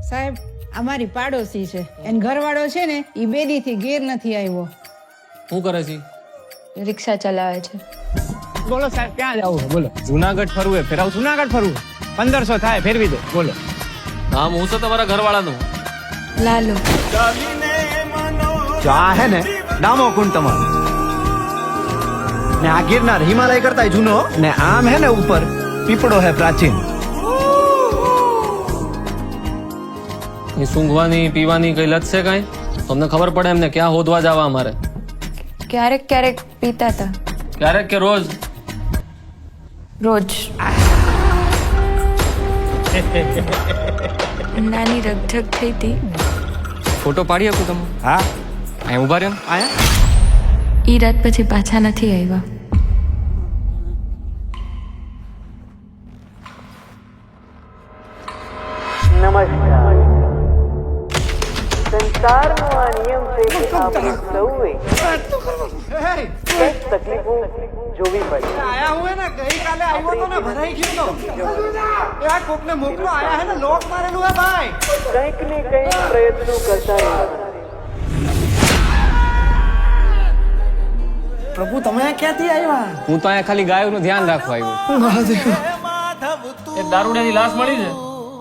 સાહેબ અમારી પાડોશી છે એન ઘરવાળો છે ને ઈ બેદીથી ઘેર નથી આવ્યો. શું કરે છે? રિક્ષા ચલાવે છે. બોલો સાહેબ ક્યાં જવું? બોલો. જુનાગઢ ફરવું હે, ફેરાવ જુનાગઢ ફરવું 1500 થાય, ફેરવી દો. બોલો. નામ હું છે તમારા ઘરવાળાનું? લાલુ. જો આ હે ને ડામો કુંડ તમારો ને આ ગિરનાર હિમાલય કરતા જૂનો ને આમ હે ને ઉપર પીપળો હે પ્રાચીન. એ સૂંઘવાની પીવાની કઈ લત છે કાંઈ? તમને ખબર પડે એમને ક્યાં હોદવા જવા અમારે? ક્યારેક ક્યારેક પીતા હતા. ક્યારેક કે રોજ? રોજ. નાની રગઝગ થઈ હતી. ફોટો પાડી આપું તમે? હા અહીં ઉભા રહ્યો. આયા ઈ રાત પછી પાછા નથી આવ્યા. નમસ્કાર. સંસારનો આ નિયમ છે કે આપણે સૌએ કંઈક તકલીફો જોવી પડે. આયા હું હે ને ગઈકાલે આવ્યો તો ને ભરાઈ ગયો તો એ આ કોકને મોકલો આયા હે ને લોક મારેલું હે ભાઈ. કંઈક ને કંઈક પ્રયત્નો કરતા રહેવાના. પ્રભુ તમે ક્યાંથી આવ્યા? હું તો અહીંયા ખાલી ગાયોનું ધ્યાન રાખવા આવ્યો. એક દારૂડિયાની લાશ મળી છે,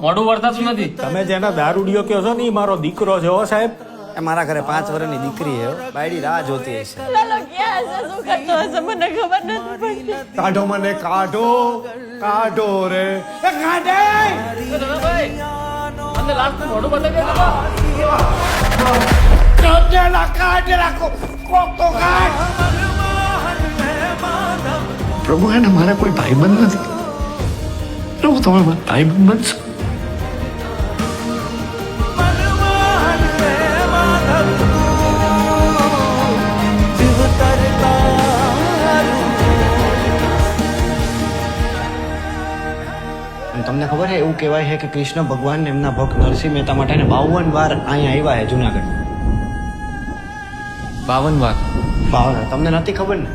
મોઢું વળતાતું નથી. તમે જેનો દારૂડિયો કહો છો ને ઈ મારો દીકરો છે. હો સાહેબ, એ મારા ઘરે 5 વર્ષની દીકરી હે. બાયડી રાહ જોતી હશે. કાઢો મને, કાઢો કાઢો રે એ કાઢે. તમને લાશ તો મોઢું બદલાઈ ગયું. કાઢેલા કાઢેલા કોક તો કાઢ. પ્રભુ એને મારા કોઈ ભાઈબંધ નથી. પ્રભુ તમે મારા ભાઈબંધ બનશો. તમને ખબર છે એવું કહેવાય છે કે કૃષ્ણ ભગવાન એમના ભક્ત નરસિંહ મહેતા માટે 52 વાર અહીંયા આવ્યા છે જુનાગઢ. 52 વાર? 52. તમને નથી ખબર ને?